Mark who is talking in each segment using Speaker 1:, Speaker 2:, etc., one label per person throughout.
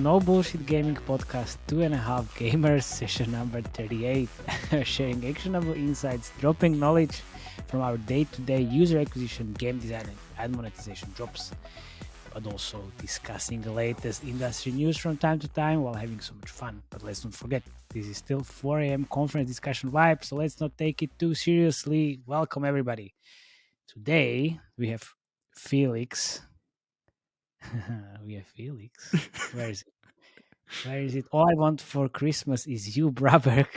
Speaker 1: No Bullshit Gaming Podcast 2.5 Gamers, session number 38, sharing actionable insights, dropping knowledge from our day-to-day user acquisition, game design, and monetization drops, but also discussing the latest industry news from time to time while having so much fun. But let's not forget, this is still 4 a.m. conference discussion vibe, so let's not take it too seriously. Welcome, everybody. Today, we have Felix. We have Felix. Where is it? Where is it? All I want for Christmas is you, Braberg.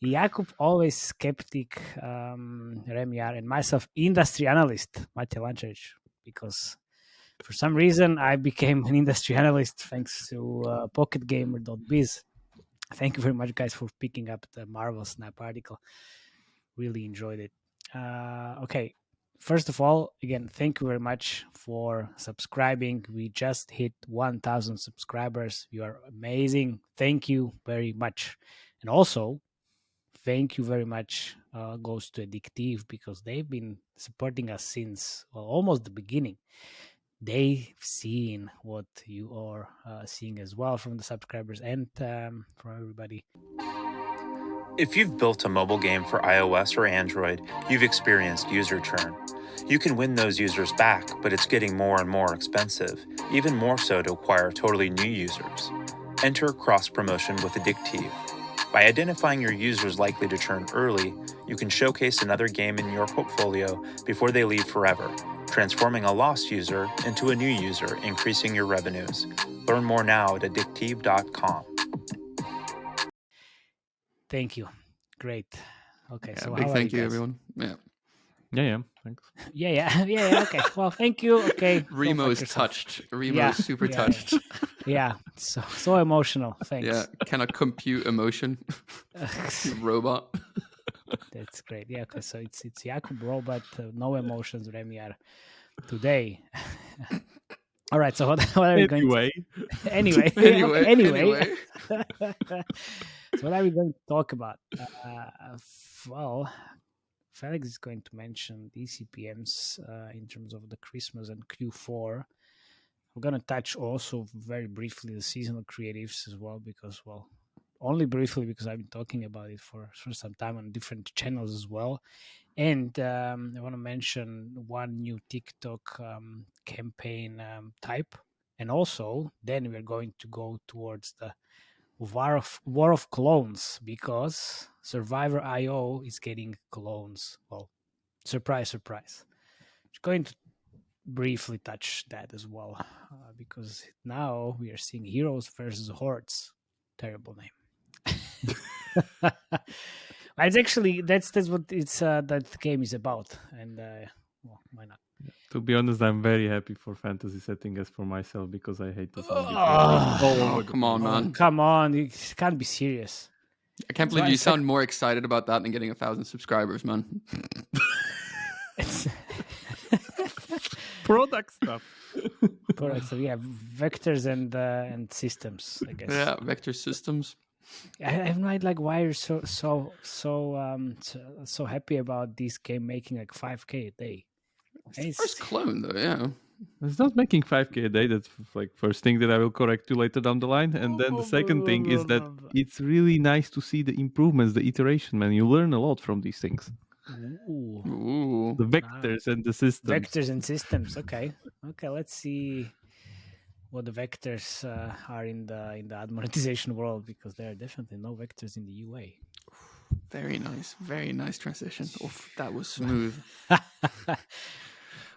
Speaker 1: Jakub, always skeptic, Remiar, and myself, industry analyst, Matej Lančarič, because for some reason I became an industry analyst thanks to pocketgamer.biz. Thank you very much, guys, for picking up the Marvel Snap article. Really enjoyed it. Okay. First of all, again, thank you very much for subscribing. We just hit 1,000 subscribers. You are amazing. Thank you very much. And also, thank you very much goes to Addictive because they've been supporting us since almost the beginning. They've seen what you are seeing as well from the subscribers and from everybody.
Speaker 2: If you've built a mobile game for iOS or Android, you've experienced user churn. You can win those users back, but it's getting more and more expensive, even more so to acquire totally new users. Enter cross-promotion with Addictive. By identifying your users likely to churn early, you can showcase another game in your portfolio before they leave forever, transforming a lost user into a new user, increasing your revenues. Learn more now at addictive.com.
Speaker 1: Thank you. Great. Okay,
Speaker 3: Yeah,
Speaker 1: so
Speaker 3: big
Speaker 1: how
Speaker 3: thank
Speaker 1: are
Speaker 3: you,
Speaker 1: guys?
Speaker 3: everyone. Yeah.
Speaker 4: Yeah, thanks.
Speaker 1: Yeah. Okay. Well, thank you. Okay.
Speaker 3: Remo's touched. Remo's super touched.
Speaker 1: Yeah. So emotional. Thanks.
Speaker 3: Yeah, cannot compute emotion. Robot.
Speaker 1: That's great. Yeah. Okay. So it's Jakub Robot, no emotions, Remiar today. All right. So what are we going to? Anyway. So what are we going to talk about? Well, Felix is going to mention DCPMs in terms of the Christmas and Q4. We're going to touch also very briefly the seasonal creatives as well, because, well, only briefly because I've been talking about it for some time on different channels as well. And I want to mention one new TikTok campaign type. And also, then we're going to go towards the War of Clones, because Survivor.io is getting clones. Well, surprise. Just going to briefly touch that as well, because now we are seeing Heroes versus Hordes. Terrible name. It's actually that's what it's that game is about, and well, why not?
Speaker 4: To be honest, I'm very happy for fantasy setting as for myself because I hate this.
Speaker 3: Come on, man.
Speaker 1: Come on, you can't be serious.
Speaker 3: I can't believe you sound more excited about that than getting 1,000 subscribers, man.
Speaker 1: It's
Speaker 4: Product stuff.
Speaker 1: So yeah, vectors and systems, I guess.
Speaker 3: Yeah, vector systems.
Speaker 1: I'm not like why you're so happy about this game making like 5K a day.
Speaker 3: It's first clone though, yeah.
Speaker 4: It's not making 5K a day. That's like first thing that I will correct you later down the line. And then the second thing is that it's really nice to see the improvements, the iteration, man. You learn a lot from these things.
Speaker 3: Ooh.
Speaker 4: The vectors and the systems.
Speaker 1: Vectors and systems. Okay. Let's see what the vectors are in the ad monetization world, because there are definitely no vectors in the UA.
Speaker 3: Very nice transition. Oof, that was smooth.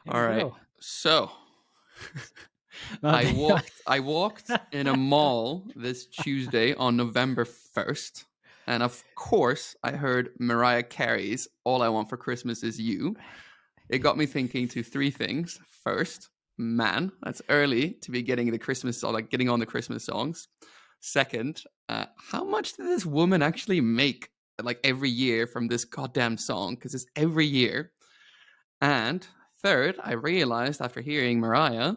Speaker 3: All right. So I walked in a mall this Tuesday on November 1st. And of course, I heard Mariah Carey's All I Want for Christmas Is You. It got me thinking to three things. First, man, that's early to be getting the Christmas song, like getting on the Christmas songs. Second, how much did this woman actually make like every year from this goddamn song? Because it's every year. And third, I realized after hearing Mariah,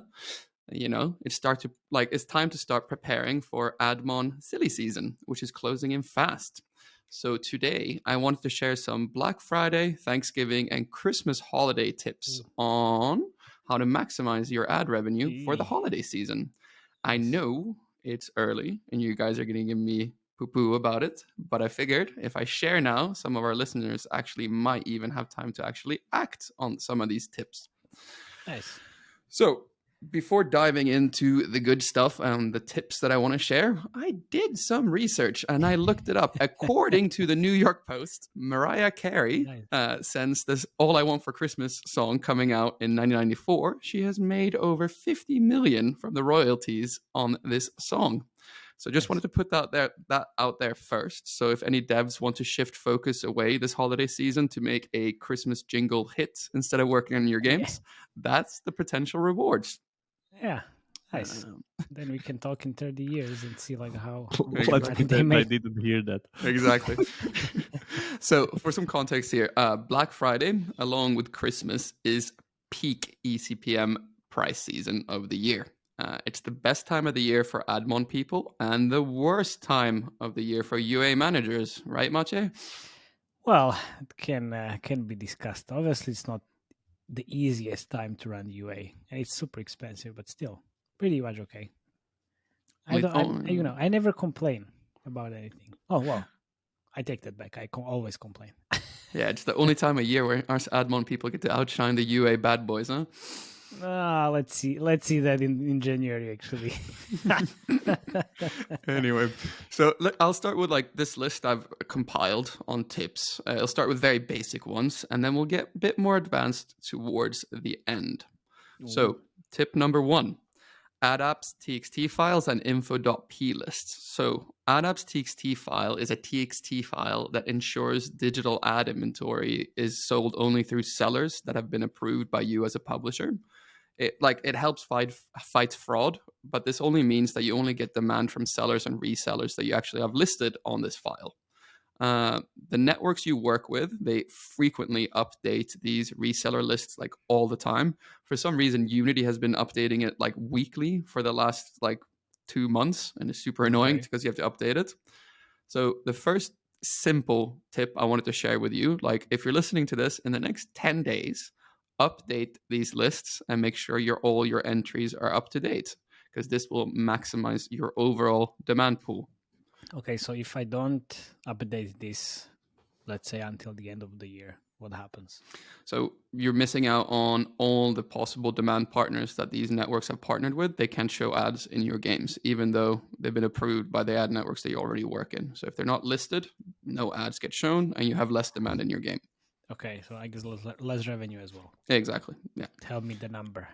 Speaker 3: it's time to start preparing for Admon silly season, which is closing in fast. So today I wanted to share some Black Friday, Thanksgiving, and Christmas holiday tips on how to maximize your ad revenue for the holiday season. I know it's early and you guys are going to give me poo-poo about it, but I figured if I share now, some of our listeners actually might even have time to actually act on some of these tips.
Speaker 1: Nice.
Speaker 3: So before diving into the good stuff and the tips that I want to share, I did some research and I looked it up. According to the New York Post, Mariah Carey, since this All I Want for Christmas song coming out in 1994, she has made over 50 million from the royalties on this song. So just wanted to put that out there first. So if any devs want to shift focus away this holiday season to make a Christmas jingle hit instead of working on your games, that's the potential rewards.
Speaker 1: Yeah, nice. Then we can talk in 30 years and see like how
Speaker 4: they I didn't hear that.
Speaker 3: Exactly. So for some context here, Black Friday, along with Christmas, is peak ECPM price season of the year. It's the best time of the year for Admon people and the worst time of the year for UA managers, right, Matej?
Speaker 1: Well, it can be discussed. Obviously, it's not the easiest time to run UA, and it's super expensive, but still pretty much okay. I never complain about anything. Oh well, I take that back. I always complain.
Speaker 3: Yeah, it's the only time of year where us Admon people get to outshine the UA bad boys, huh?
Speaker 1: Let's see that in January actually.
Speaker 3: Anyway, so I'll start with like this list I've compiled on tips. I'll start with very basic ones, and then we'll get a bit more advanced towards the end. So tip number 1, AdApps TXT files and info.p lists. So AdApps TXT file is a TXT file that ensures digital ad inventory is sold only through sellers that have been approved by you as a publisher. It helps fight fraud, but this only means that you only get demand from sellers and resellers that you actually have listed on this file. The networks you work with, they frequently update these reseller lists like all the time. For some reason, Unity has been updating it like weekly for the last like 2 months, and it's super annoying because you have to update it. So the first simple tip I wanted to share with you, like if you're listening to this in the next 10 days, update these lists and make sure all your entries are up to date, because this will maximize your overall demand pool.
Speaker 1: Okay, so if I don't update this, let's say until the end of the year, what happens?
Speaker 3: So you're missing out on all the possible demand partners that these networks have partnered with. They can't show ads in your games, even though they've been approved by the ad networks that you already work in. So if they're not listed, no ads get shown and you have less demand in your game.
Speaker 1: Okay, so I guess less revenue as well.
Speaker 3: Exactly, yeah.
Speaker 1: Tell me the number.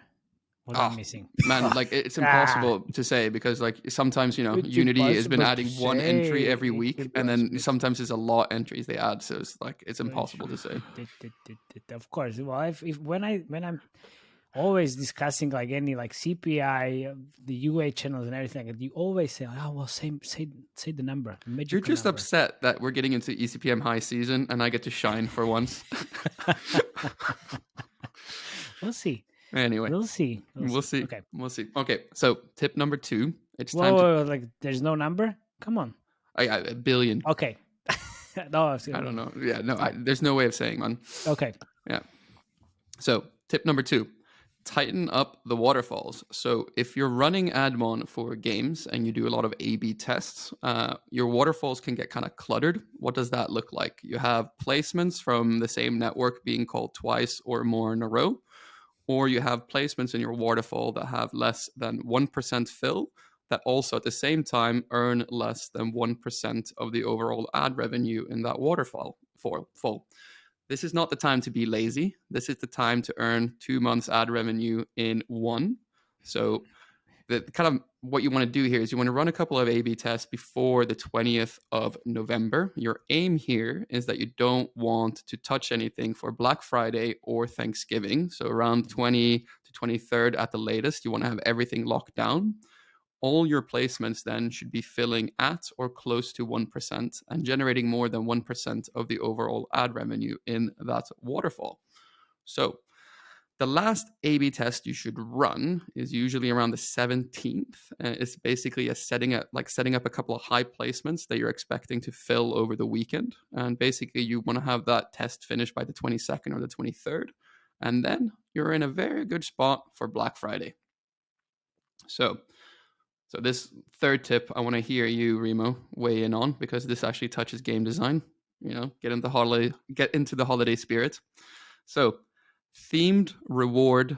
Speaker 1: What am I missing?
Speaker 3: Man, like it's impossible to say, because like sometimes, Unity has been adding one entry every week, and then sometimes there's a lot of entries they add, so it's impossible to say.
Speaker 1: Of course. Well, when I'm always discussing like any like CPI, the UA channels and everything, you always say, "Oh well, say the number."
Speaker 3: You're just upset that we're getting into ECPM high season, and I get to shine for once.
Speaker 1: We'll see.
Speaker 3: Anyway,
Speaker 1: we'll see.
Speaker 3: Okay, we'll see. Okay, so tip number 2. It's
Speaker 1: time. Whoa, like there's no number. Come on.
Speaker 3: A billion.
Speaker 1: Okay. No, I
Speaker 3: don't know. Yeah, no, there's no way of saying, man.
Speaker 1: Okay.
Speaker 3: Yeah. So tip number 2. Tighten up the waterfalls. So if you're running Admon for games and you do a lot of A/B tests, your waterfalls can get kind of cluttered. What does that look like? You have placements from the same network being called twice or more in a row, or you have placements in your waterfall that have less than 1% fill that also at the same time earn less than 1% of the overall ad revenue in that waterfall full. This is not the time to be lazy. This is the time to earn 2 months ad revenue in one. So the kind of what you want to do here is you want to run a couple of A/B tests before the 20th of November. Your aim here is that you don't want to touch anything for Black Friday or Thanksgiving. So around 20 to 23rd at the latest, you want to have everything locked down. All your placements then should be filling at or close to 1% and generating more than 1% of the overall ad revenue in that waterfall. So the last A/B test you should run is usually around the 17th. It's basically setting up a couple of high placements that you're expecting to fill over the weekend. And basically you want to have that test finished by the 22nd or the 23rd. And then you're in a very good spot for Black Friday. So this third tip, I want to hear you, Remo, weigh in on, because this actually touches game design. Get into the holiday spirit. So themed rewarded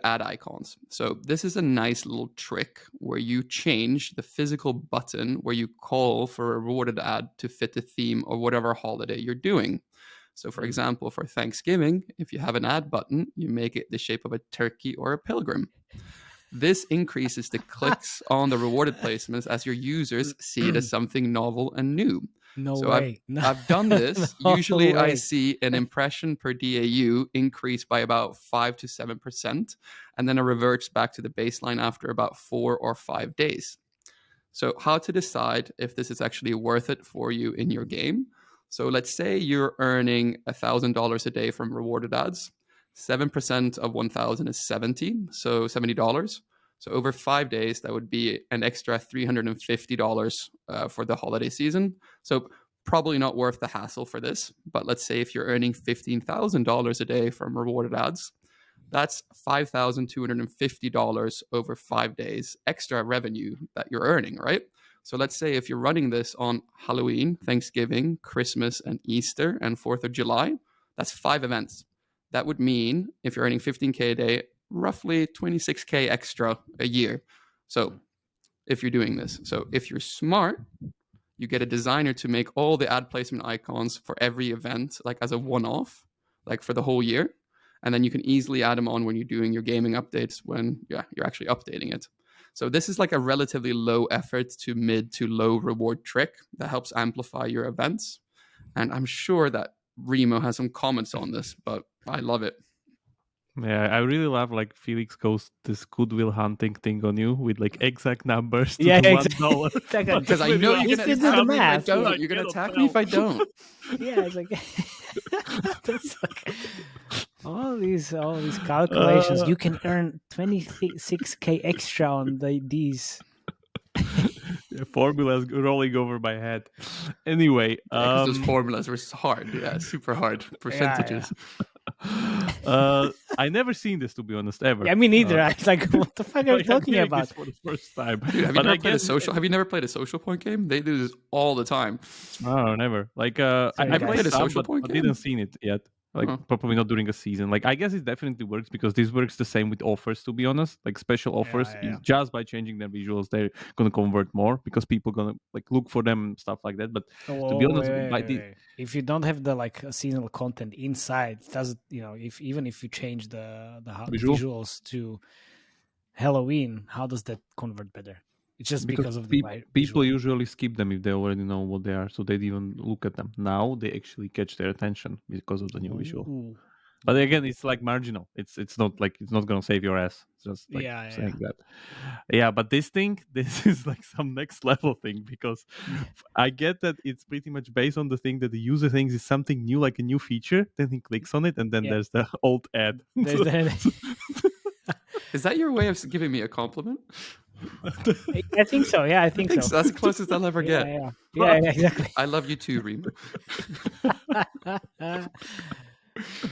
Speaker 3: ad icons. So this is a nice little trick where you change the physical button where you call for a rewarded ad to fit the theme or whatever holiday you're doing. So for example, for Thanksgiving, if you have an ad button, you make it the shape of a turkey or a pilgrim. This increases the clicks on the rewarded placements as your users see it as something novel and new.
Speaker 1: No
Speaker 3: so
Speaker 1: way.
Speaker 3: I've done this.
Speaker 1: No
Speaker 3: Usually
Speaker 1: way.
Speaker 3: I see an impression per DAU increase by about 5 to 7%, and then it reverts back to the baseline after about 4 or 5 days. So how to decide if this is actually worth it for you in your game? So let's say you're earning $1,000 a day from rewarded ads. 7% of 1,000 is 70, so $70. So over 5 days, that would be an extra $350 for the holiday season. So probably not worth the hassle for this. But let's say if you're earning $15,000 a day from rewarded ads, that's $5,250 over 5 days extra revenue that you're earning, right? So let's say if you're running this on Halloween, Thanksgiving, Christmas, and Easter, and 4th of July, that's 5 events. That would mean if you're earning $15K a day, roughly $26K extra a year. So if you're doing this. So if you're smart, you get a designer to make all the ad placement icons for every event, like as a one-off, like for the whole year. And then you can easily add them on when you're doing your gaming updates when you're actually updating it. So this is like a relatively low effort to mid to low reward trick that helps amplify your events. And I'm sure that Remo has some comments on this, but I love it.
Speaker 4: Yeah, I really love like Felix goes this goodwill hunting thing on you with like exact numbers to
Speaker 1: Yeah,
Speaker 4: the
Speaker 1: exactly.
Speaker 3: Because I know you're
Speaker 1: If you do the math,
Speaker 3: you're gonna attack me if I don't.
Speaker 1: Yeah, it's like that's like all these calculations. You can earn 26K extra on these.
Speaker 4: Formulas rolling over my head. Anyway,
Speaker 3: Because those formulas were hard. Yeah, super hard percentages.
Speaker 4: I never seen this, to be honest, ever.
Speaker 1: Yeah, me neither. I was like, what the fuck are you talking
Speaker 4: I'm
Speaker 1: about?
Speaker 4: this for the first time.
Speaker 3: Dude, have you never played a social point game? They do this all the time.
Speaker 4: No, never. Like I played a social point game. I didn't seen it yet. Like probably not during a season. Like I guess it definitely works because this works the same with offers, to be honest. Like special offers is just by changing their visuals, they're gonna convert more because people gonna like look for them and stuff like that. But to be honest,
Speaker 1: if you don't have the like seasonal content inside, does even if you change the visuals to Halloween, how does that convert better? It's just because of the
Speaker 4: people usually skip them if they already know what they are, so they didn't look at them. Now they actually catch their attention because of the new visual. But again, it's like marginal. It's not like it's not gonna save your ass. It's just like saying that. Yeah, but this is like some next level thing because I get that it's pretty much based on the thing that the user thinks is something new, like a new feature. Then he clicks on it, and then there's the old ad.
Speaker 3: Is that your way of giving me a compliment?
Speaker 1: I think so. Yeah, I think so.
Speaker 3: That's the closest I'll ever get.
Speaker 1: Yeah, exactly.
Speaker 3: I love you too, Remo.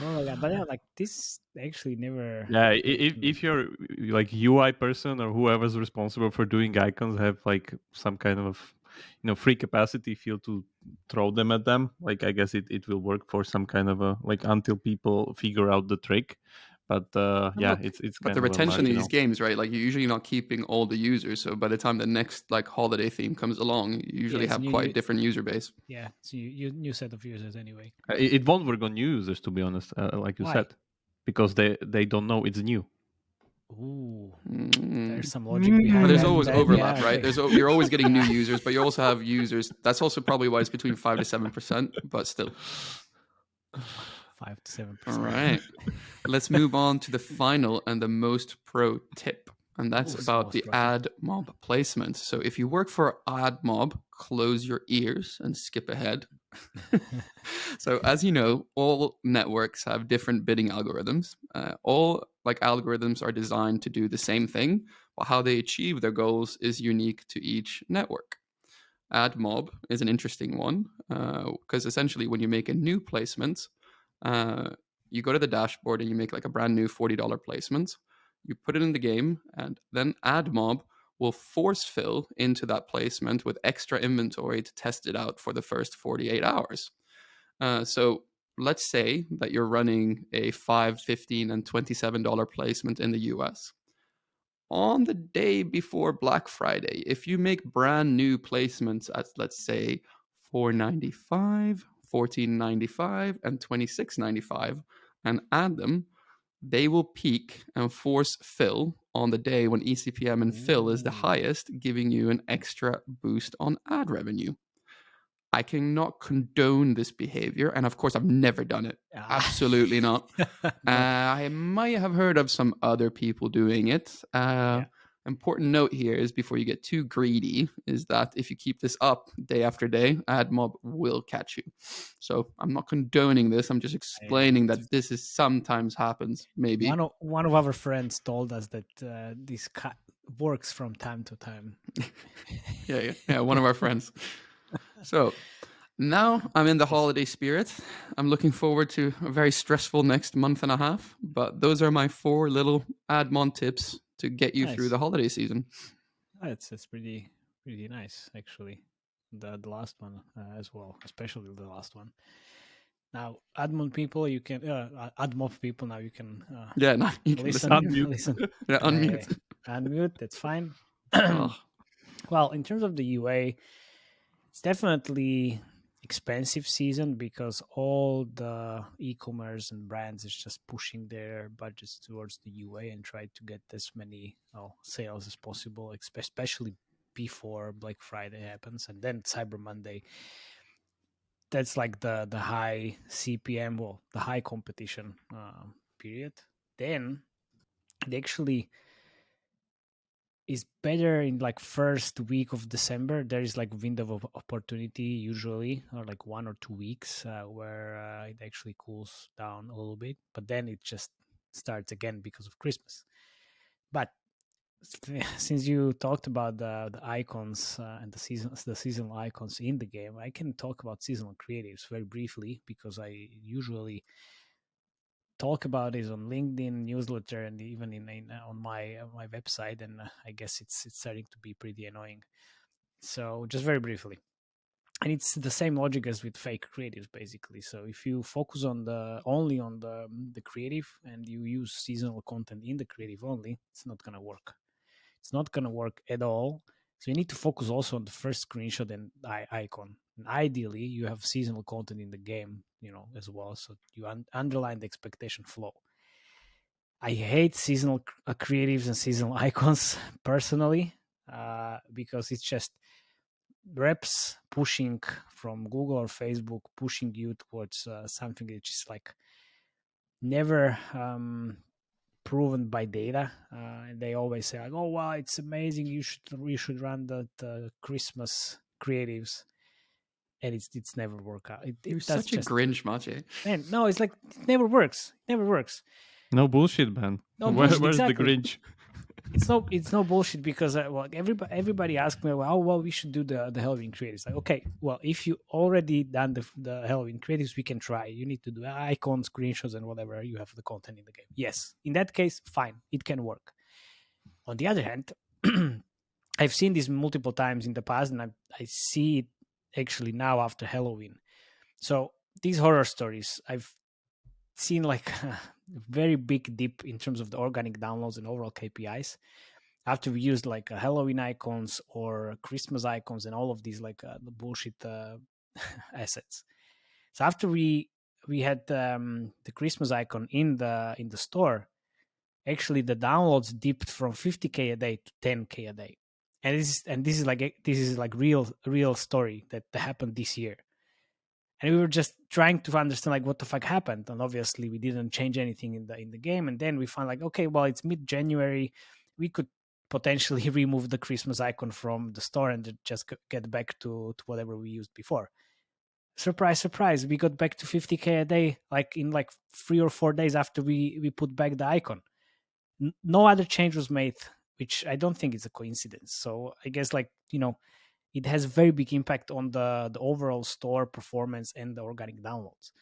Speaker 1: Oh my god! But like this actually never.
Speaker 4: Yeah, if you're like UI person or whoever's responsible for doing icons have like some kind of free capacity field to throw them at them, like I guess it will work for some kind of a like until people figure out the trick. But it's
Speaker 3: but the retention in these games, right? Like you're usually not keeping all the users, so by the time the next like holiday theme comes along, you usually have quite a different user base.
Speaker 1: Yeah, so you new set of users anyway.
Speaker 4: It won't work on new users, to be honest, like you said, because they don't know it's new.
Speaker 1: Ooh, there's some logic behind.
Speaker 3: But there's always overlap, right? You're always getting new users, but you also have users. That's also probably why it's between 5 to 7%, but still.
Speaker 1: 5 to 7%.
Speaker 3: All right. Let's move on to the final and the most pro tip. And that's about the Admob placement. So if you work for Admob, close your ears and skip ahead. So as you know, all networks have different bidding algorithms. All like algorithms are designed to do the same thing, but how they achieve their goals is unique to each network. Admob is an interesting one because essentially when you make a new placement, you go to the dashboard and you make like a brand new $40 placement. You put it in the game, and then Admob will force fill into that placement with extra inventory to test it out for the first 48 hours. So let's say that you're running a $5, $15, and $27 placement in the US. On the day before Black Friday, if you make brand new placements at, let's say, $4.95, $14.95, and $26.95, and add them, they will peak and force fill on the day when ECPM and fill is the highest, giving you an extra boost on ad revenue. I cannot condone this behavior, and of course, I've never done it. Absolutely not.
Speaker 1: No.
Speaker 3: I might have heard of some other people doing it. Important note here is, before you get too greedy, is that if you keep this up day after day, Admob will catch you. So I'm not condoning this. I'm just explaining that this is sometimes happens. Maybe
Speaker 1: one of our friends told us that this works from time to time.
Speaker 3: yeah, one of our friends. So now I'm in the holiday spirit. I'm looking forward to a very stressful next month and a half. But those are my 4 little Admon tips to get you through the holiday season.
Speaker 1: That's pretty nice, actually. The last one as well, especially the last one. Now, Admon people, you can Admob people. Now you can
Speaker 3: you can
Speaker 1: listen.
Speaker 3: Yeah, unmute.
Speaker 1: Unmute. That's fine.
Speaker 3: Oh.
Speaker 1: Well, in terms of the UA, it's definitely expensive season because all the e-commerce and brands is just pushing their budgets towards the UA and try to get as many sales as possible, especially before Black Friday happens, and then Cyber Monday. That's like the high CPM, well, the high competition period. Then they actually is better in like first week of December. There is like window of opportunity usually, or like 1 or 2 weeks where it actually cools down a little bit, but then it just starts again because of Christmas. But since you talked about the icons and the seasonal icons in the game, I can talk about seasonal creatives very briefly, because I usually talk about it on LinkedIn newsletter and even on my website, and I guess it's starting to be pretty annoying. So just very briefly, and it's the same logic as with fake creatives basically. So if you focus on only on the creative and you use seasonal content in the creative only, it's not gonna work. It's not gonna work at all. So you need to focus also on the first screenshot and icon. And ideally, you have seasonal content in the game, as well, so you underline the expectation flow. I hate seasonal creatives and seasonal icons personally, because it's just reps pushing from Google or Facebook, pushing you towards something which is like never proven by data. And they always say like, "Oh wow, it's amazing! You should run the Christmas creatives," and it's never work out.
Speaker 3: You're such a Grinch, Matej.
Speaker 1: Man, no, it's like it never works. It never works.
Speaker 4: No bullshit, man.
Speaker 1: No bullshit,
Speaker 4: Where's
Speaker 1: exactly.
Speaker 4: the Grinch?
Speaker 1: It's no bullshit, because everybody asked me, well, we should do the Halloween creatives. Like, okay, well, if you already done the Halloween creatives, we can try. You need to do icons, screenshots, and whatever. You have the content in the game. Yes, in that case, fine, it can work. On the other hand, I've seen this multiple times in the past, and I see it actually now after Halloween. So these horror stories, I've seen like a very big dip in terms of the organic downloads and overall KPIs after we used like Halloween icons or Christmas icons and all of these like the bullshit assets. So after we had the Christmas icon in the store, actually the downloads dipped from 50k a day to 10k a day, and this is like real story that happened this year. And we were just trying to understand like what the fuck happened, and obviously we didn't change anything in the game. And then we found like, okay, well, it's mid-January, we could potentially remove the Christmas icon from the store and just get back to whatever we used before. Surprise, surprise, we got back to 50k a day like in like 3 or 4 days after we put back the icon. No other change was made, which I don't think is a coincidence. So I guess like, it has a very big impact on the overall store performance and the organic downloads.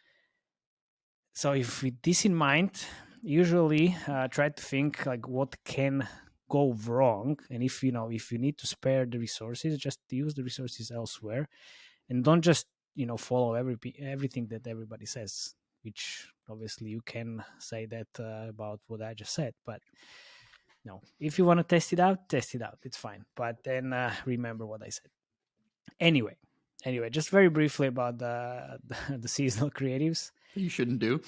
Speaker 1: So if with this in mind, usually try to think like what can go wrong, and if you need to spare the resources, just use the resources elsewhere, and don't just follow everything that everybody says, which obviously you can say that about what I just said, but no, if you want to test it out, it's fine, but then remember what I said. Anyway, just very briefly about the seasonal creatives.
Speaker 3: You shouldn't do.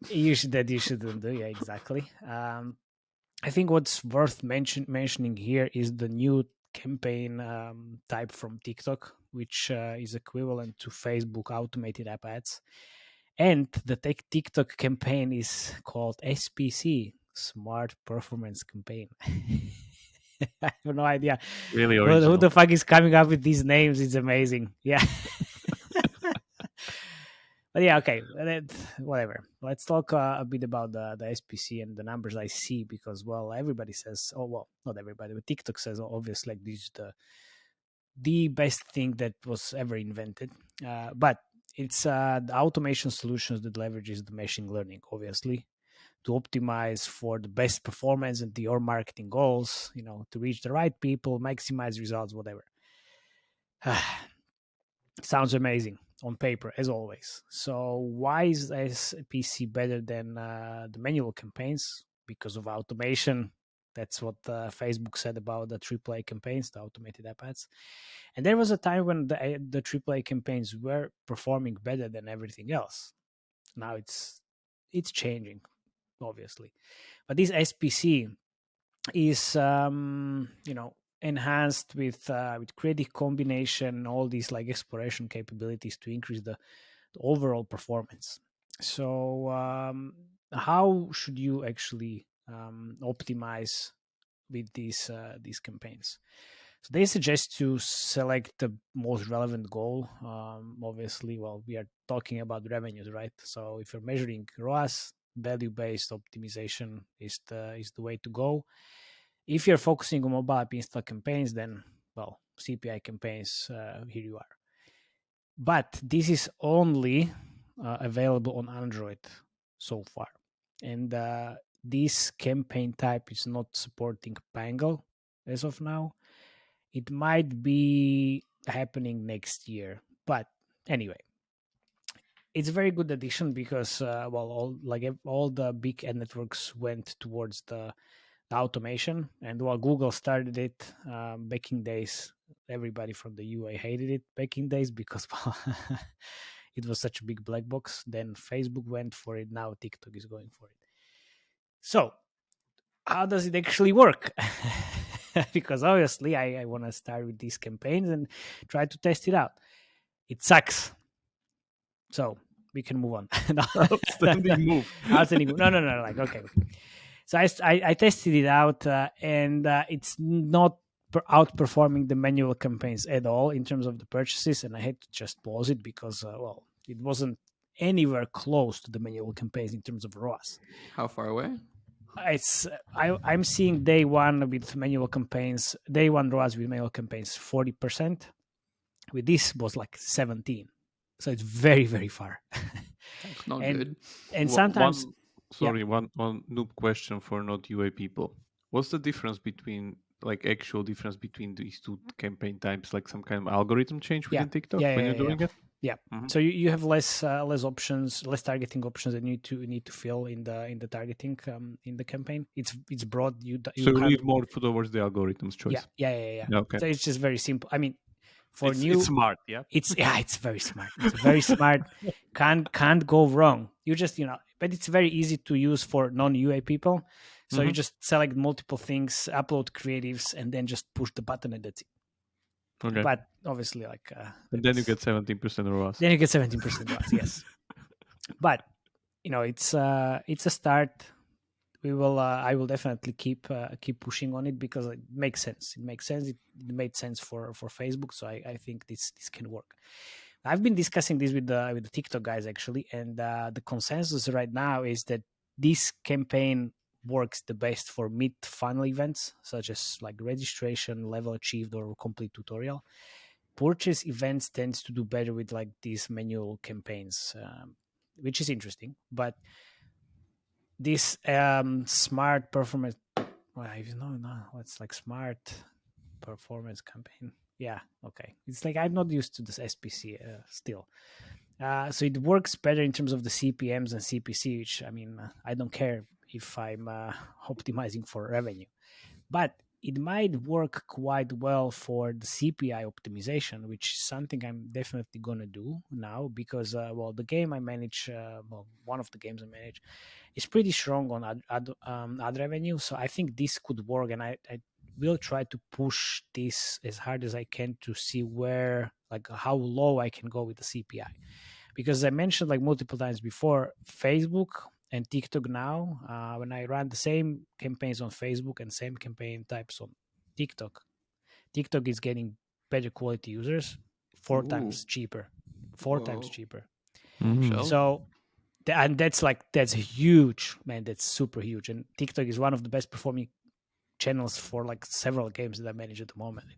Speaker 1: You shouldn't do. Yeah, exactly. I think what's worth mentioning here is the new campaign type from TikTok, which is equivalent to Facebook automated app ads. And the TikTok campaign is called SPC, Smart Performance Campaign. I have no idea.
Speaker 4: Really original.
Speaker 1: Who the fuck is coming up with these names? It's amazing. Yeah. But yeah, okay, whatever. Let's talk a bit about the SPC and the numbers I see, because, well, everybody says, not everybody, but TikTok says, obviously, like, this is the best thing that was ever invented. But it's the automation solutions that leverages the machine learning, obviously, to optimize for the best performance and your marketing goals, to reach the right people, maximize results, whatever. Sounds amazing on paper, as always. So why is SPC better than the manual campaigns? Because of automation. That's what Facebook said about the AAA campaigns, the automated app ads. And there was a time when the AAA campaigns were performing better than everything else. Now it's changing, obviously. But this SPC is, enhanced with creative combination, all these like exploration capabilities to increase the overall performance. So how should you actually optimize with these campaigns? So they suggest to select the most relevant goal. Obviously, well, we are talking about revenues, right? So if you're measuring ROAS, value-based optimization is the way to go. If you're focusing on mobile app install campaigns, then, well, CPI campaigns, here you are. But this is only available on Android so far. And this campaign type is not supporting Pango as of now. It might be happening next year. But anyway, it's a very good addition because, all the big ad networks went towards the automation, and while Google started it back in days, everybody from the UA hated it back in days because it was such a big black box. Then Facebook went for it. Now TikTok is going for it. So how does it actually work? Because obviously I want to start with these campaigns and try to test it out. It sucks. So we can move on.
Speaker 4: Outstanding move.
Speaker 1: Outstanding move. No. Like, okay. So I tested it out, and it's not outperforming the manual campaigns at all in terms of the purchases, and I had to just pause it because, it wasn't anywhere close to the manual campaigns in terms of ROAS.
Speaker 3: How far away?
Speaker 1: I'm seeing day one with manual campaigns, day one ROAS with manual campaigns 40%. With this was like 17, so it's very, very far.
Speaker 3: That's not good.
Speaker 1: And sometimes.
Speaker 4: One noob question for not UA people. What's the difference between, like, actual difference between these two campaign types? Like some kind of algorithm change within TikTok when you're doing it?
Speaker 1: Yeah. Mm-hmm. So you have less options, less targeting options that you need to fill in the targeting in the campaign. It's broad. You
Speaker 4: need more towards the algorithm's choice.
Speaker 1: Yeah.
Speaker 4: Okay.
Speaker 1: So it's just very simple. I mean,
Speaker 4: it's smart, yeah.
Speaker 1: It's very smart. It's very smart. Can't go wrong. You just but it's very easy to use for non-UA people. So you just select multiple things, upload creatives, and then just push the button, and that's it.
Speaker 4: Okay.
Speaker 1: But obviously, like,
Speaker 4: and then you get 17% ROAS.
Speaker 1: Then you get 17% ROAS. Yes. But it's a start. We will. I will definitely keep pushing on it because it makes sense. It makes sense. It made sense for Facebook, so I think this can work. I've been discussing this with the TikTok guys actually, and the consensus right now is that this campaign works the best for mid-funnel events such as like registration, level achieved, or complete tutorial. Purchase events tends to do better with like these manual campaigns. which is interesting. But this smart performance, well, it's like smart performance campaign. Yeah, okay. It's like I'm not used to this SPC still. So it works better in terms of the CPMs and CPC, which, I mean, I don't care if I'm optimizing for revenue. But it might work quite well for the CPI optimization, which is something I'm definitely going to do now because, the game I manage, one of the games I manage, is pretty strong on ad revenue. So I think this could work, and I will try to push this as hard as I can to see how low I can go with the CPI. Because I mentioned like multiple times before, Facebook and TikTok now, when I run the same campaigns on Facebook and same campaign types on TikTok is getting better quality users, 4 times cheaper. 4 times cheaper. So, and that's huge, man. That's super huge. And TikTok is one of the best performing channels for like several games that I manage at the moment.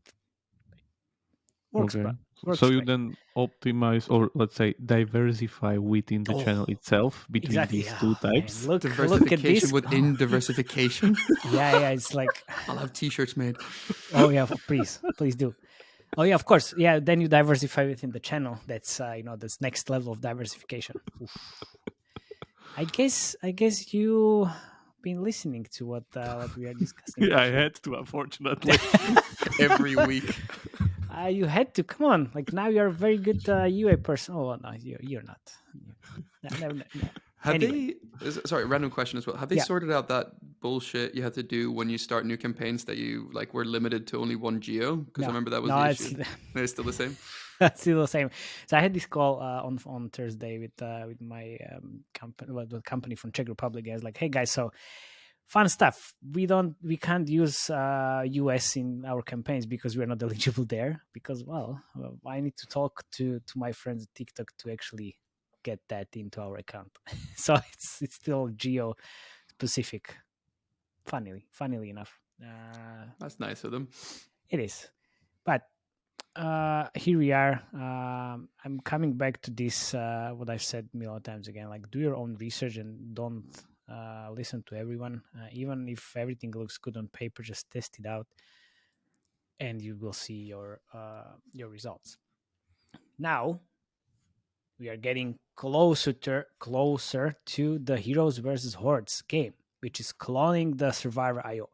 Speaker 1: It works,
Speaker 4: okay.
Speaker 1: Works
Speaker 4: so you
Speaker 1: great.
Speaker 4: then optimize, or let's say diversify within the channel itself between these two types.
Speaker 1: Man, look
Speaker 3: Diversification
Speaker 1: at this
Speaker 3: within diversification.
Speaker 1: yeah, it's like
Speaker 3: I'll have t-shirts made.
Speaker 1: Oh yeah, please do. Oh yeah, of course. Yeah, then you diversify within the channel. That's that's next level of diversification. Oof. I guess you been listening to what we are discussing.
Speaker 4: Yeah, I had to, unfortunately.
Speaker 3: Every week.
Speaker 1: You had to. Come on. Like now you're a very good UA person. Oh no, you're not. No.
Speaker 3: Have
Speaker 1: Anyway.
Speaker 3: sorry, random question as well. Have they sorted out that bullshit you had to do when you start new campaigns that you like were limited to only one geo? Because I remember that was the issue. It's still the same.
Speaker 1: That's still the same. So I had this call on Thursday with my company from Czech Republic. I was like, hey guys, so fun stuff. We can't use US in our campaigns because we're not eligible there. Because I need to talk to my friends at TikTok to actually get that into our account. So it's still geo specific. Funnily enough.
Speaker 3: That's nice of them.
Speaker 1: It is, but here we are. I'm coming back to this, what I've said a million times again, like do your own research and don't listen to everyone. Even if everything looks good on paper, just test it out and you will see your results. Now we are getting closer to the Heroes versus Hordes game, which is cloning the Survivor IO.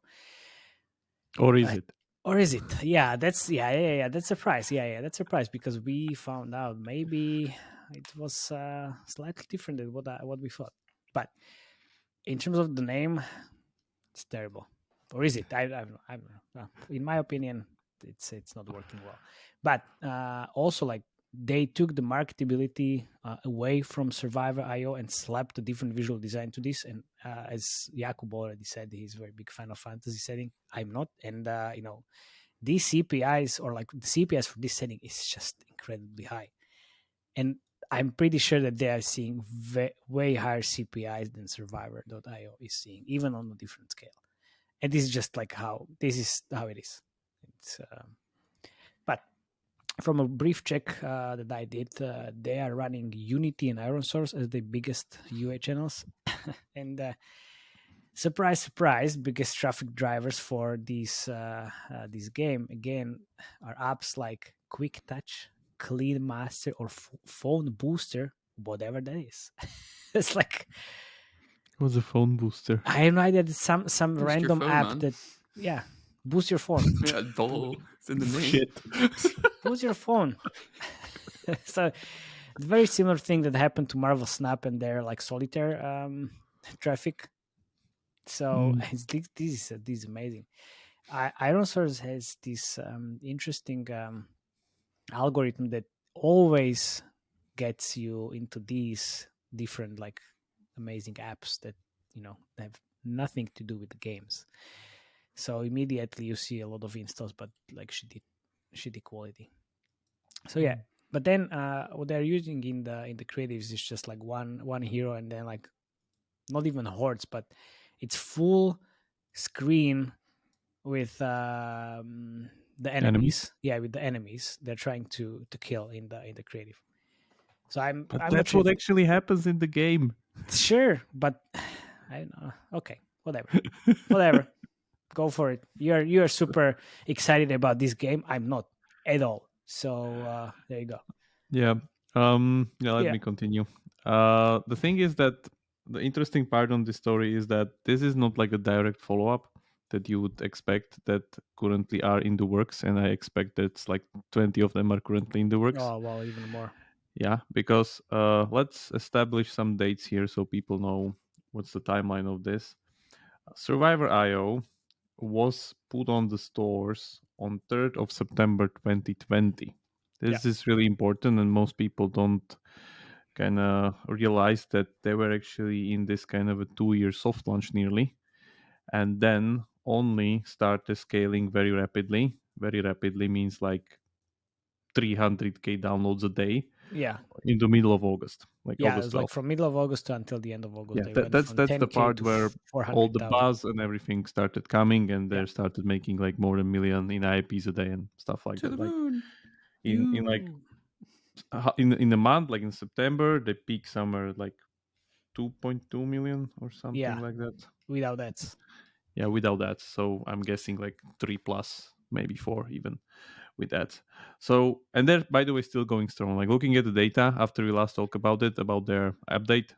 Speaker 4: Or is it?
Speaker 1: Or is it? Yeah, that's that's a surprise. Yeah, that's a surprise because we found out maybe it was slightly different than what we thought. But in terms of the name, it's terrible. Or is it? I don't know. In my opinion, it's not working well. But also, like they took the marketability away from Survivor IO and slapped a different visual design to this. And as Jakub already said, he's a very big fan of fantasy setting. I'm not, and these CPIs or like the CPIs for this setting is just incredibly high, and I'm pretty sure that they are seeing way higher CPIs than Survivor.io is seeing, even on a different scale. And this is just like how it is. It's, but from a brief check that I did, they are running Unity and Iron Source as the biggest UA channels, and surprise, biggest traffic drivers for this game again are apps like Quick Touch, Clean Master, or Phone Booster, whatever that is. It's like,
Speaker 4: what's a phone booster?
Speaker 1: I have no idea. It's some
Speaker 3: Boost
Speaker 1: random
Speaker 3: phone,
Speaker 1: app
Speaker 3: man.
Speaker 1: that boost your phone.
Speaker 3: Yeah, dull. It's in the name.
Speaker 4: Shit.
Speaker 1: Boost your phone. So it's a very similar thing that happened to Marvel Snap and their like solitaire traffic. So this is amazing. Iron Source has this interesting algorithm that always gets you into these different like amazing apps that have nothing to do with the games. So immediately you see a lot of installs, but like shitty quality. So yeah, but then what they're using in the creatives is just like one hero, and then like not even hordes, but it's full screen with the enemies. Yeah, with the enemies they're trying to kill in the creative. So I'm
Speaker 4: But
Speaker 1: not
Speaker 4: that's
Speaker 1: sure
Speaker 4: what actually happens in the game.
Speaker 1: Sure, but I don't know. Okay, whatever. Go for it. You're super excited about this game. I'm not at all. So there you go.
Speaker 4: Yeah. Let
Speaker 1: Yeah.
Speaker 4: me continue. The thing is that the interesting part on this story is that this is not like a direct follow-up that you would expect that currently are in the works, and I expect that like 20 of them are currently in the works.
Speaker 1: Oh well, even more.
Speaker 4: Yeah, because let's establish some dates here so people know what's the timeline of this. Survivor.io was put on the stores on 3rd of September 2020. This is really important, and most people don't kind of realize that they were actually in this kind of a 2-year soft launch nearly, and then only started scaling very rapidly. Very rapidly means like 300k downloads a day.
Speaker 1: Yeah.
Speaker 4: In the middle of August, like
Speaker 1: Yeah,
Speaker 4: August
Speaker 1: it was
Speaker 4: 12th.
Speaker 1: like from middle of August until the end of August.
Speaker 4: Yeah,
Speaker 1: They went
Speaker 4: that's
Speaker 1: from
Speaker 4: the
Speaker 1: 10K
Speaker 4: part
Speaker 1: to
Speaker 4: where all the
Speaker 1: 400,000.
Speaker 4: buzz and everything started coming, and they
Speaker 1: Yeah.
Speaker 4: started making like more than 1 million in IPs a day and stuff like
Speaker 3: To
Speaker 4: that.
Speaker 3: the
Speaker 4: Like
Speaker 3: moon.
Speaker 4: in like in a month, like in September, they peak somewhere at like 2.2 million or something
Speaker 1: Yeah.
Speaker 4: like that.
Speaker 1: Without ads.
Speaker 4: Yeah, without that. So I'm guessing like 3 plus, maybe 4 even with that. So, and they're, by the way, still going strong. Like looking at the data after we last talked about it, about their update,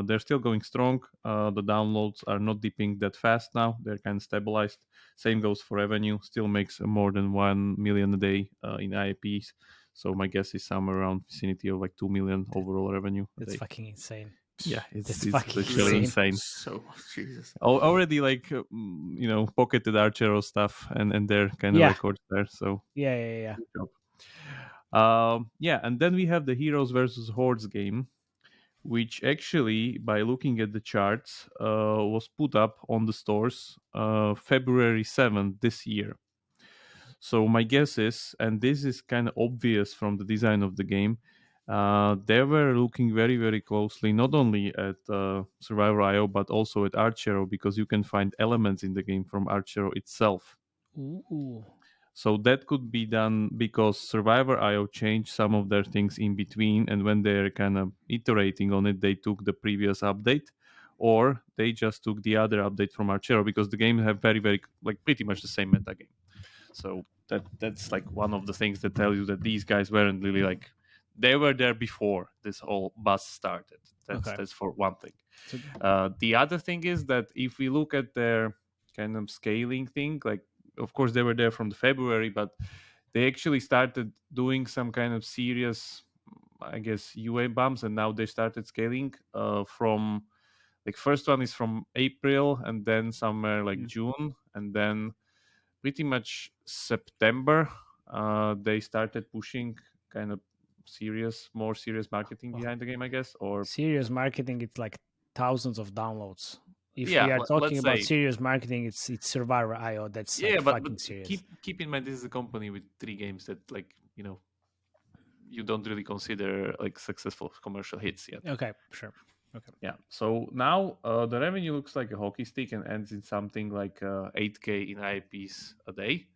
Speaker 4: they're still going strong. The downloads are not dipping that fast now. They're kind of stabilized. Same goes for revenue. Still makes more than 1 million a day in IPs. So my guess is somewhere around vicinity of like 2 million overall revenue a
Speaker 1: That's
Speaker 4: day.
Speaker 1: fucking insane.
Speaker 4: Yeah, it's
Speaker 1: fucking
Speaker 4: literally insane.
Speaker 3: So Jesus.
Speaker 4: Already like pocketed Archero stuff and their kind of records there. So
Speaker 1: Yeah.
Speaker 4: good job. And then we have the Heroes versus Hordes game, which actually, by looking at the charts, was put up on the stores February 7th this year. So my guess is, and this is kind of obvious from the design of the game, they were looking very, very closely not only at Survivor.io but also at Archero, because you can find elements in the game from Archero itself.
Speaker 1: Ooh.
Speaker 4: So that could be done because Survivor.io changed some of their things in between, and when they're kind of iterating on it, they took the previous update, or they just took the other update from Archero, because the game have very, very like pretty much the same meta game. So that's like one of the things that tell you that these guys weren't really like, they were there before this whole buzz started. That's for one thing. The other thing is that if we look at their kind of scaling thing, like of course they were there from the February, but they actually started doing some kind of serious, I guess, UA bumps, and now they started scaling from like first one is from April, and then somewhere like June, and then pretty much September they started pushing kind of more serious marketing behind the game, I guess. Or
Speaker 1: serious marketing, it's like thousands of downloads. If
Speaker 4: yeah,
Speaker 1: we are talking
Speaker 4: let's
Speaker 1: about
Speaker 4: say,
Speaker 1: serious marketing, it's Survivor.io. That's
Speaker 4: yeah,
Speaker 1: like
Speaker 4: but
Speaker 1: fucking serious.
Speaker 4: keep in mind this is a company with 3 games that like you don't really consider like successful commercial hits yet.
Speaker 1: Okay, sure. Okay.
Speaker 4: Yeah. So now the revenue looks like a hockey stick and ends in something like 8K in IPs a day,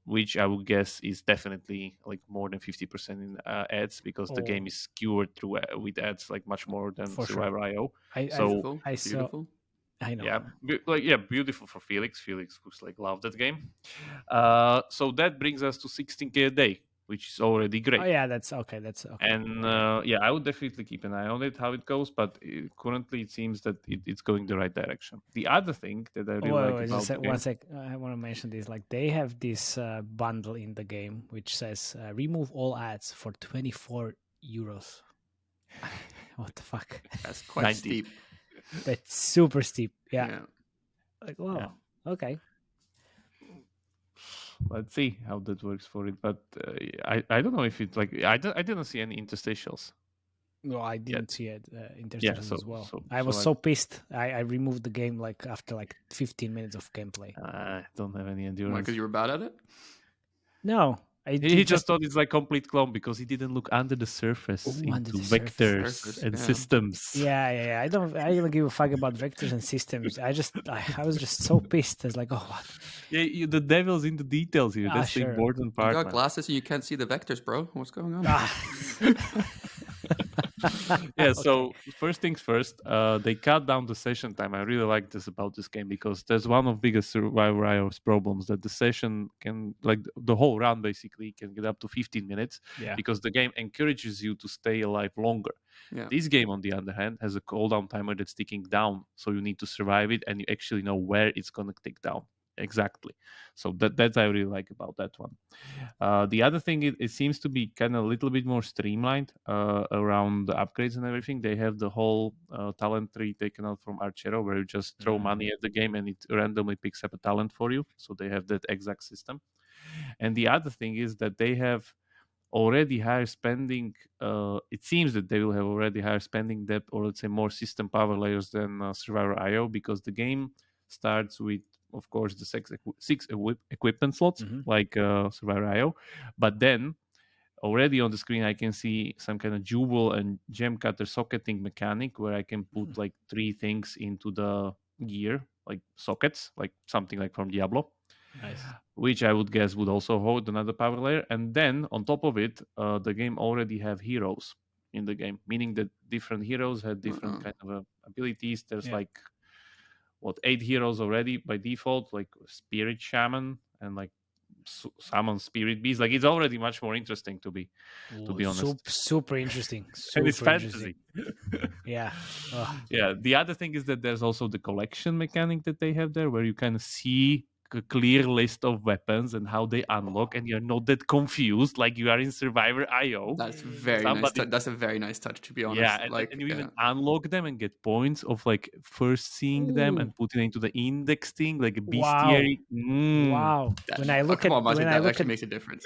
Speaker 4: which I would guess is definitely like more than 50% in ads, because the game is skewed through with ads like much more than Survivor.io.
Speaker 3: Beautiful.
Speaker 1: I know.
Speaker 4: Yeah, beautiful for Felix. Felix who's like loved that game. So that brings us to 16K a day, which is already great.
Speaker 1: Oh yeah, that's okay. That's okay.
Speaker 4: And I would definitely keep an eye on it, how it goes. But currently, it seems that it's going the right direction. The other thing that I really like about the game,
Speaker 1: one sec. I want to mention this. Like they have this bundle in the game which says remove all ads for 24 euros. What the fuck?
Speaker 3: That's quite steep.
Speaker 1: That's super steep. Yeah. Like wow. Yeah. Okay.
Speaker 4: Let's see how that works for it. But I don't know if it's like I didn't see any interstitials.
Speaker 1: No, I didn't see it interstitials as well. I was so pissed. I removed the game like after like 15 minutes of gameplay.
Speaker 4: I don't have any endurance.
Speaker 3: Why? Because you were bad at it?
Speaker 1: No,
Speaker 4: He just thought it's like complete clone because he didn't look under the surface into vectors and systems.
Speaker 1: Yeah. I don't give a fuck about vectors and systems. I was just so pissed. I was like, oh, what?
Speaker 4: Yeah, the devil's in the details here. That's the important part.
Speaker 3: You got glasses and you can't see the vectors, bro. What's going on?
Speaker 4: Yeah, so first things first, they cut down the session time. I really like this about this game because there's one of biggest Survivor IO's problems that the session can, like the whole run basically, can get up to 15 minutes because the game encourages you to stay alive longer. Yeah. This game, on the other hand, has a cooldown timer that's ticking down, so you need to survive it and you actually know where it's going to tick down. Exactly. So that's I really like about that one. The other thing, it seems to be kind of a little bit more streamlined around the upgrades and everything. They have the whole talent tree taken out from Archero, where you just throw money at the game and it randomly picks up a talent for you. So they have that exact system. And the other thing is that they have already higher spending. It seems that they will have already higher spending depth, or let's say more system power layers than Survivor IO, because the game starts with, of course, the six equipment slots like Survivor IO, but then already on the screen I can see some kind of jewel and gem cutter socketing mechanic where I can put like 3 things into the gear, like sockets, like something like from Diablo.
Speaker 1: Nice.
Speaker 4: Which I would guess would also hold another power layer. And then on top of it, the game already have heroes in the game, meaning that different heroes have different kind of abilities. There's like 8 heroes already by default, like Spirit Shaman and like Summon Spirit Beast. Like it's already much more interesting to be honest.
Speaker 1: Super interesting.
Speaker 4: And it's fantasy.
Speaker 1: Yeah.
Speaker 4: Yeah. The other thing is that there's also the collection mechanic that they have there, where you kind of see a clear list of weapons and how they unlock, and you're not that confused like you are in Survivor IO.
Speaker 3: That's very nice. That's a very nice touch, to be honest.
Speaker 4: Yeah, and you even unlock them and get points of like first seeing them and putting into the index thing, like a bestiary.
Speaker 1: Wow. When I look
Speaker 3: that actually makes a difference.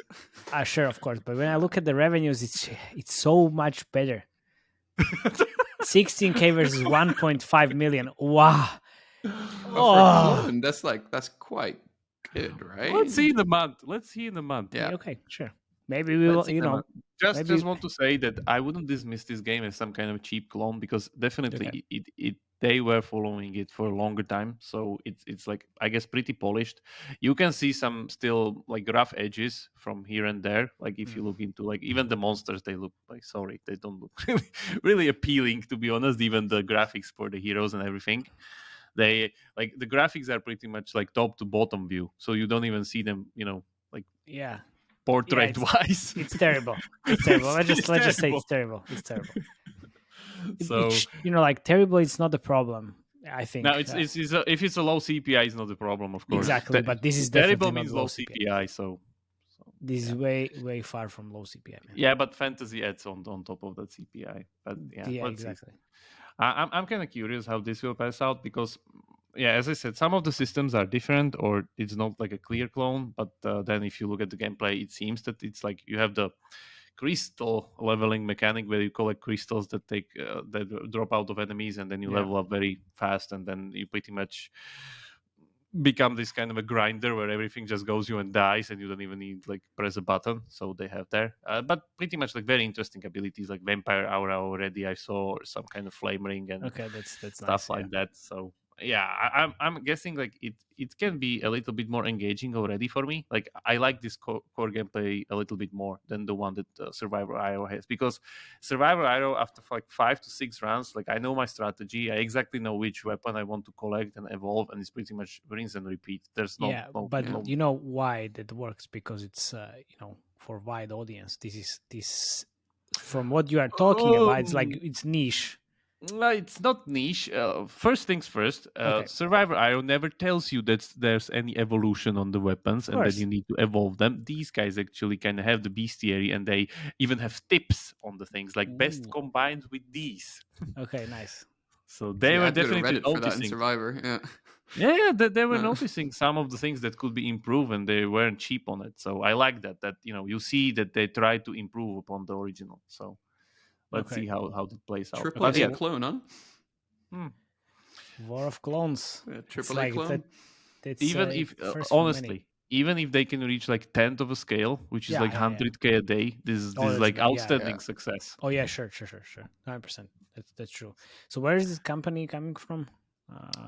Speaker 1: Sure, of course, but when I look at the revenues, it's so much better. 16K versus 1.5 million. Wow.
Speaker 3: Clone, that's quite good, right?
Speaker 4: Let's see in the month.
Speaker 1: Yeah. Okay, sure. Maybe we will,
Speaker 4: just want to say that I wouldn't dismiss this game as some kind of cheap clone, because definitely they were following it for a longer time, so it's like, I guess, pretty polished. You can see some still like rough edges from here and there. Like if you look into like even the monsters, they look like, sorry, they don't look really appealing, to be honest. Even the graphics for the heroes and everything. They like the graphics are pretty much like top to bottom view, so you don't even see them, like portrait wise.
Speaker 1: It's terrible. It's terrible. Let's just say it's terrible. It's terrible.
Speaker 4: So
Speaker 1: like terrible. It's not the problem, I think.
Speaker 4: No, it's if it's a low CPI, it's not the problem, of course.
Speaker 1: Exactly, but this is
Speaker 4: terrible
Speaker 1: definitely
Speaker 4: means low CPI. So
Speaker 1: this is way far from low CPI. Man.
Speaker 4: Yeah, but fantasy adds on top of that CPI. But yeah,
Speaker 1: exactly.
Speaker 4: I'm kind of curious how this will pass out, because, as I said, some of the systems are different, or it's not like a clear clone. But then if you look at the gameplay, it seems that it's like you have the crystal leveling mechanic where you collect crystals that that drop out of enemies, and then you level up very fast, and then you pretty much become this kind of a grinder where everything just goes you and dies, and you don't even need like press a button. So they have there, but pretty much like very interesting abilities like Vampire Aura already I saw, or some kind of Flame Ring and
Speaker 1: that's
Speaker 4: stuff
Speaker 1: nice,
Speaker 4: like that. So I'm guessing like it can be a little bit more engaging already for me. Like I like this core gameplay a little bit more than the one that Survivor IO has, because Survivor IO, after like 5 to 6 rounds, like I know my strategy. I exactly know which weapon I want to collect and evolve, and it's pretty much rinse and repeat. There's
Speaker 1: but you know why that works, because it's for wide audience. This from what you are talking about, it's like it's niche.
Speaker 4: It's not niche. First things first, Survivor IO never tells you that there's any evolution on the weapons and that you need to evolve them. These guys actually kind of have the bestiary, and they even have tips on the things, like best combined with these.
Speaker 1: Okay, nice.
Speaker 4: So they were definitely noticing.
Speaker 3: Survivor,
Speaker 4: they were noticing some of the things that could be improved, and they weren't cheap on it. So I like that you see that they try to improve upon the original. So let's see how it plays out.
Speaker 3: Triple A clone, huh?
Speaker 1: War of clones.
Speaker 3: Triple A clone.
Speaker 4: Even if honestly, even if they can reach like 10th of a scale, which is like 100K a day, this is like outstanding success.
Speaker 1: Oh yeah, sure, 100%. That's true. So where is this company coming from?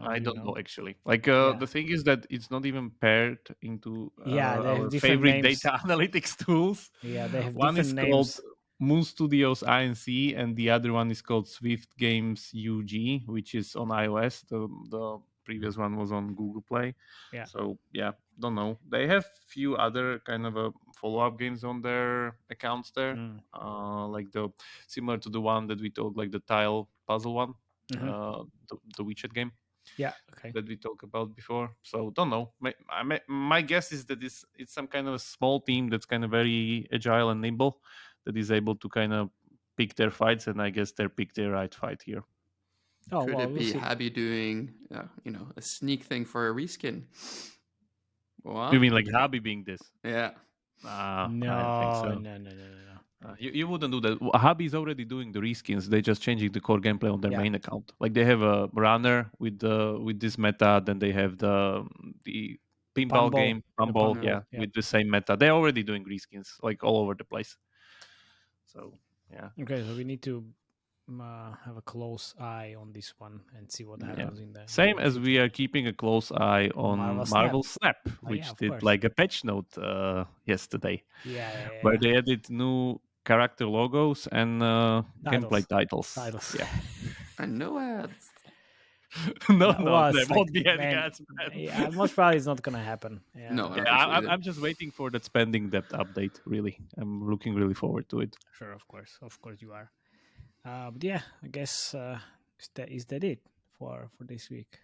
Speaker 4: I don't know actually. Like the thing is that it's not even paired into our favorite data analytics tools.
Speaker 1: Yeah, they have
Speaker 4: one
Speaker 1: different
Speaker 4: is
Speaker 1: names.
Speaker 4: called Moon Studios INC, and the other one is called Swift Games UG, which is on iOS. The previous one was on Google Play.
Speaker 1: Yeah.
Speaker 4: So yeah, don't know. They have few other kind of follow-up games on their accounts there, like the similar to the one that we talked, like the tile puzzle one, the widget game.
Speaker 1: Yeah. Okay.
Speaker 4: That we talked about before. So don't know. My guess is that it's some kind of a small team that's kind of very agile and nimble, that is able to kind of pick their fights, and I guess they picked their right fight here.
Speaker 3: Oh, could it be Habby doing, a sneak thing for a reskin? What?
Speaker 4: You mean like Habby being this?
Speaker 3: Yeah.
Speaker 1: No,
Speaker 4: I don't think so.
Speaker 1: No.
Speaker 4: You wouldn't do that. Habby is already doing the reskins. They're just changing the core gameplay on their main account. Like they have a runner with this meta, then they have the pinball game, Pumball, with the same meta. They're already doing reskins like all over the place. So yeah.
Speaker 1: Okay, so we need to have a close eye on this one and see what happens in there.
Speaker 4: Same as we are keeping a close eye on Marvel Snap, which did like a patch note yesterday. Where they added new character logos and gameplay titles.
Speaker 1: Yeah.
Speaker 3: And no ads.
Speaker 4: no, there won't be any ads.
Speaker 1: Yeah, most probably it's not gonna happen. Yeah.
Speaker 3: No,
Speaker 4: I'm just waiting for that spending depth update. Really, I'm looking really forward to it.
Speaker 1: Sure, of course you are. But yeah, I guess is that it for this week?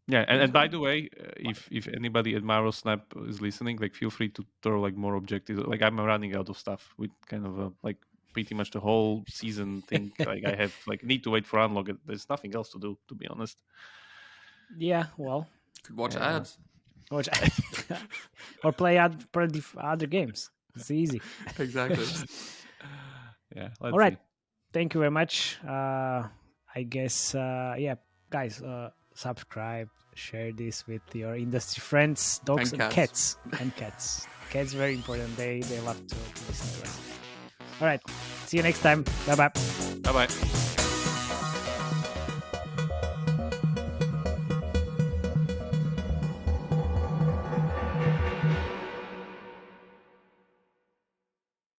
Speaker 4: Yeah, and by the way, if anybody at Marvel Snap is listening, like feel free to throw like more objectives. Like I'm running out of stuff with kind of like pretty much the whole season thing. Like I have like need to wait for unlock. There's nothing else to do, to be honest.
Speaker 1: Yeah, well,
Speaker 3: could watch ads.
Speaker 1: Watch ads. Or play other games. It's easy.
Speaker 3: Exactly.
Speaker 4: Yeah.
Speaker 1: All right. Thank you very much. I guess guys, subscribe, share this with your industry friends, dogs and cats. Cats very important. They love to listen to us. All right. See you next time. Bye bye.
Speaker 4: Bye bye.